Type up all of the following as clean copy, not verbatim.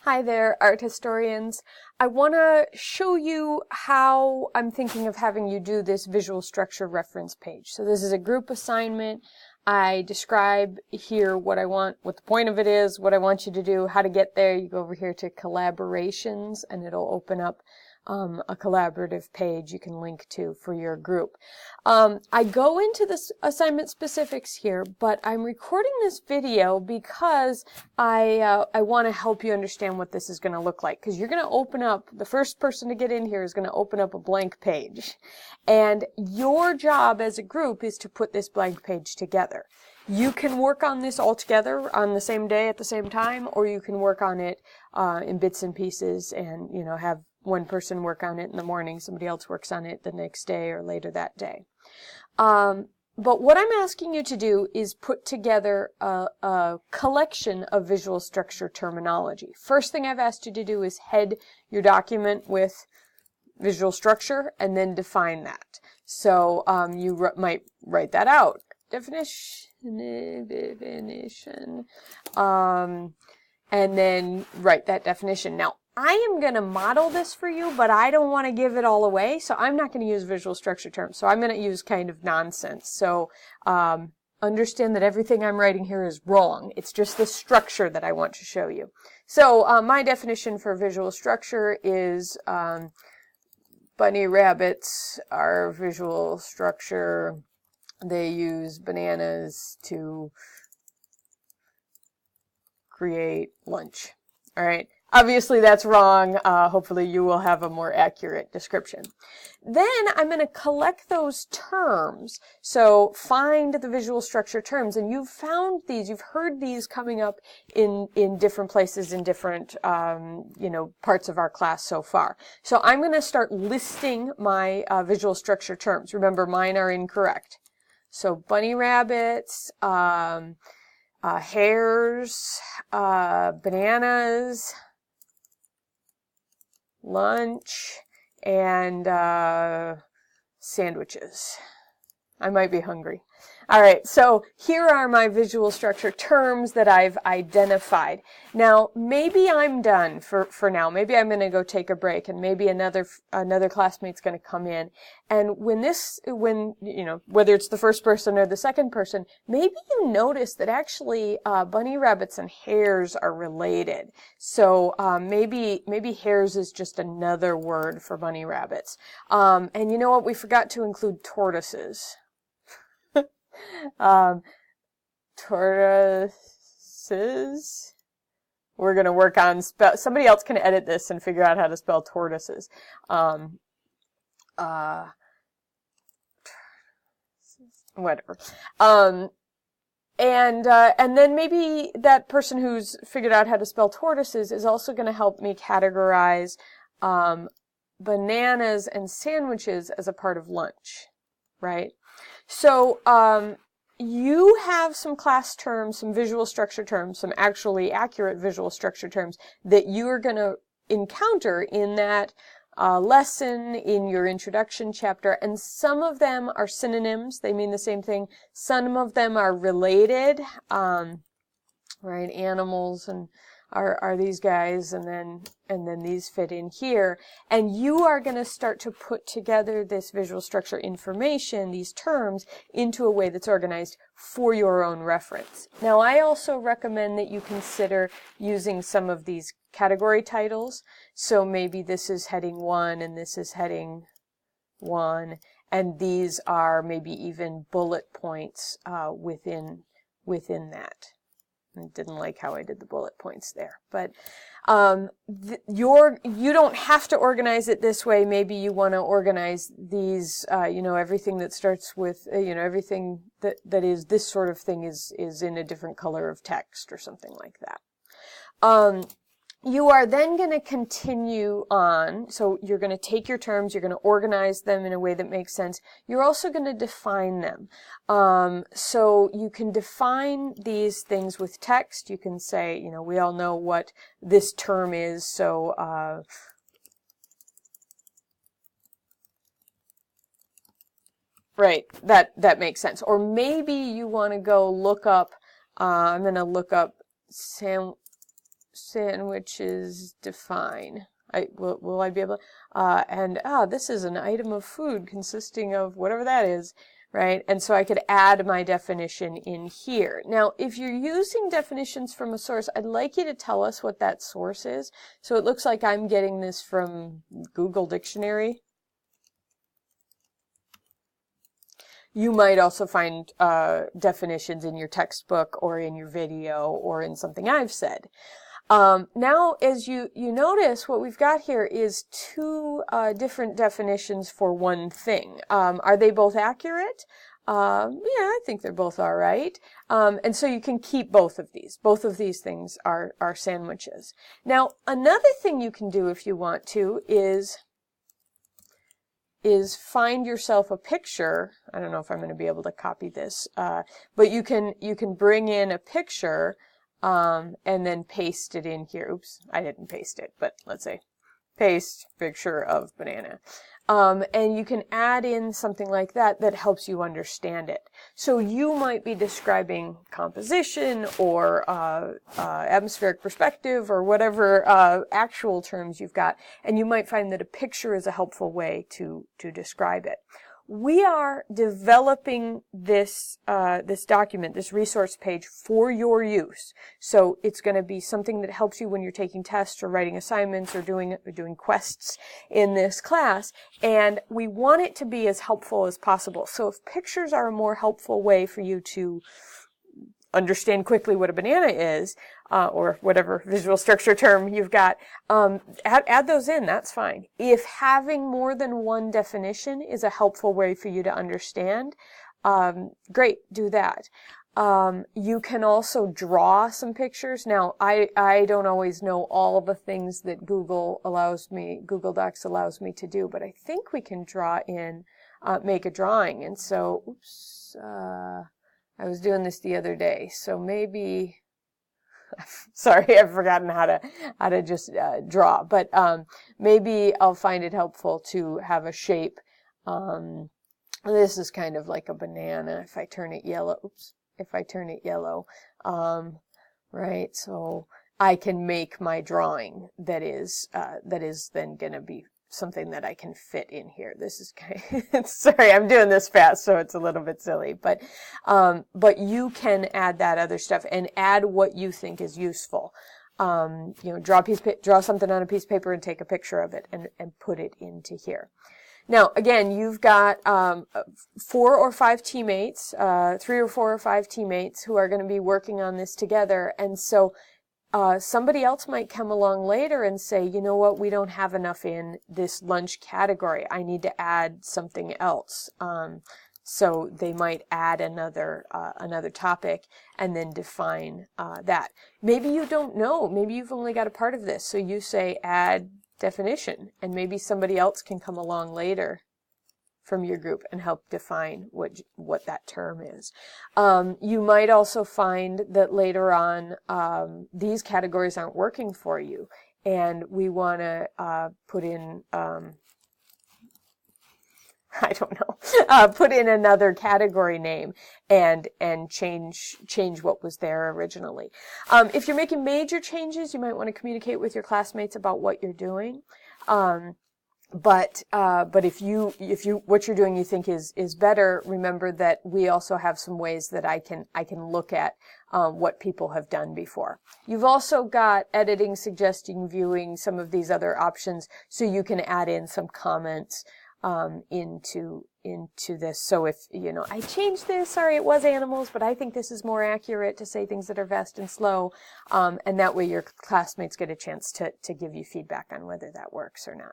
Hi there, art historians. I want to show you how I'm thinking of having you do this visual structure reference page. So this is a group assignment. I describe here what I want, what the point of it is, what I want you to do, how to get there. You go over here to collaborations and it'll open up a collaborative page you can link to for your group. I go into this assignment specifics here, but I'm recording this video because I want to help you understand what this is going to look like, because you're going to open up, the first person to get in here is going to open up a blank page, and your job as a group is to put this blank page together. You can work on this all together on the same day at the same time, or you can work on it in bits and pieces and, you know, have one person work on it in the morning, somebody else works on it the next day or later that day. But what I'm asking you to do is put together a collection of visual structure terminology. First thing I've asked you to do is head your document with visual structure and then define that. So you might write that out. Definition, and then write that definition. Now, I am going to model this for you, but I don't want to give it all away, so I'm not going to use visual structure terms. So I'm going to use kind of nonsense. So understand that everything I'm writing here is wrong. It's just the structure that I want to show you. So my definition for visual structure is bunny rabbits are visual structure. They use bananas to create lunch. All right. Obviously that's wrong. Hopefully you will have a more accurate description. Then I'm going to collect those terms. So find the visual structure terms, and you've found these, you've heard these coming up in different places in different parts of our class so far. So I'm going to start listing my visual structure terms. Remember, mine are incorrect. So bunny rabbits, hares, bananas, lunch, and sandwiches. I might be hungry. All right, so here are my visual structure terms that I've identified. Now, maybe I'm done for now. Maybe I'm going to go take a break, and maybe another classmate's going to come in. And when whether it's the first person or the second person, maybe you notice that actually bunny rabbits and hares are related. So maybe hares is just another word for bunny rabbits. And you know what? We forgot to include tortoises. Tortoises. We're going to work on somebody else can edit this and figure out how to spell tortoises. Whatever. And then maybe that person who's figured out how to spell tortoises is also going to help me categorize bananas and sandwiches as a part of lunch, right? So you have some class terms, some visual structure terms, some actually accurate visual structure terms that you are going to encounter in that lesson, in your introduction chapter, and some of them are synonyms. They mean the same thing. Some of them are related, right? Animals and are these guys, and then these fit in here. And you are going to start to put together this visual structure information, these terms, into a way that's organized for your own reference. Now, I also recommend that you consider using some of these category titles. So maybe this is heading 1 and this is heading 1, and these are maybe even bullet points within that. I didn't like how I did the bullet points there, but you don't have to organize it this way. Maybe you want to organize these, everything that starts with, everything that is this sort of thing is in a different color of text or something like that. You are then going to continue on. So you're going to take your terms, you're going to organize them in a way that makes sense. You're also going to define them. So you can define these things with text. You can say, we all know what this term is. So, right, that makes sense. Or maybe you want to go look up, I'm going to look up sandwiches define? Will I be able this is an item of food consisting of whatever that is, right? And so I could add my definition in here. Now, if you're using definitions from a source, I'd like you to tell us what that source is. So it looks like I'm getting this from Google Dictionary. You might also find definitions in your textbook or in your video or in something I've said. Now, as you notice, what we've got here is two different definitions for one thing. Are they both accurate? Yeah, I think they're both all right. And so you can keep both of these. Both of these things are sandwiches. Now, another thing you can do if you want to is find yourself a picture. I don't know if I'm going to be able to copy this, but you can bring in a picture and then paste it in here. Oops, I didn't paste it, but let's say paste picture of banana. And you can add in something like that that helps you understand it. So you might be describing composition or atmospheric perspective or whatever actual terms you've got, and you might find that a picture is a helpful way to describe it. We are developing this this document, this resource page, for your use. So it's going to be something that helps you when you're taking tests or writing assignments or doing quests in this class. And we want it to be as helpful as possible. So if pictures are a more helpful way for you to understand quickly what a banana is, or whatever visual structure term you've got, add those in, that's fine. If having more than one definition is a helpful way for you to understand, great, do that. You can also draw some pictures. Now, I don't always know all the things that Google Docs allows me to do, but I think we can draw in, make a drawing. And so, oops, I was doing this the other day, so maybe, sorry, I've forgotten how to just draw, but maybe I'll find it helpful to have a shape. This is kind of like a banana. If I turn it yellow, oops, if I turn it yellow, right? So I can make my drawing that is then going to be something that I can fit in here. This is kind of, sorry, I'm doing this fast, so it's a little bit silly, but you can add that other stuff and add what you think is useful. You know, draw something on a piece of paper and take a picture of it and put it into here. Now, again, you've got 4 or 5 teammates, 3 or 4 or 5 teammates who are going to be working on this together, and so somebody else might come along later and say, you know what, we don't have enough in this lunch category. I need to add something else. So they might add another topic and then define that. Maybe you don't know. Maybe you've only got a part of this. So you say add definition, and maybe somebody else can come along later from your group and help define what that term is. You might also find that later on these categories aren't working for you, and we want to put in I don't know, put in another category name and change what was there originally. If you're making major changes, you might want to communicate with your classmates about what you're doing. But if what you're doing you think is better, remember that we also have some ways that I can look at what people have done before. You've also got editing, suggesting, viewing, some of these other options, so you can add in some comments into this. So if, you know, I changed this, sorry, it was animals, but I think this is more accurate to say things that are fast and slow, and that way your classmates get a chance to give you feedback on whether that works or not.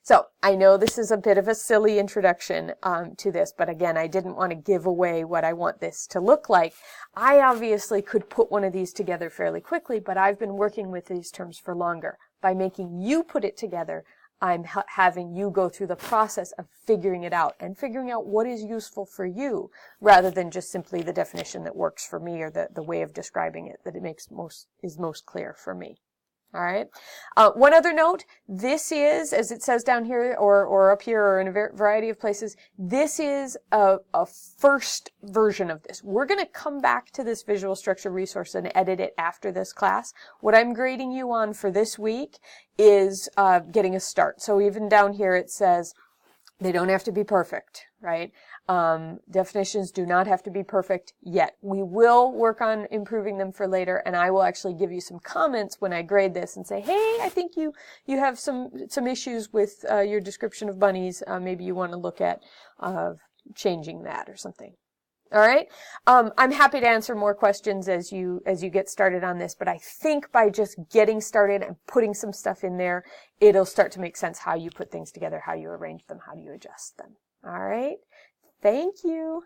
So I know this is a bit of a silly introduction to this, but again, I didn't want to give away what I want this to look like. I obviously could put one of these together fairly quickly, but I've been working with these terms for longer. By making you put it together, I'm having you go through the process of figuring it out and figuring out what is useful for you, rather than just simply the definition that works for me or the way of describing it that is most clear for me. All right. One other note, this is, as it says down here or up here or in a variety of places, this is a first version of this. We're going to come back to this visual structure resource and edit it after this class. What I'm grading you on for this week is getting a start. So even down here it says they don't have to be perfect, right? Definitions do not have to be perfect yet. We will work on improving them for later, and I will actually give you some comments when I grade this and say, hey, I think you have some issues with your description of bunnies. Maybe you want to look at changing that or something. All right. I'm happy to answer more questions as you get started on this, but I think by just getting started and putting some stuff in there, it'll start to make sense how you put things together, how you arrange them, how do you adjust them. All right. Thank you.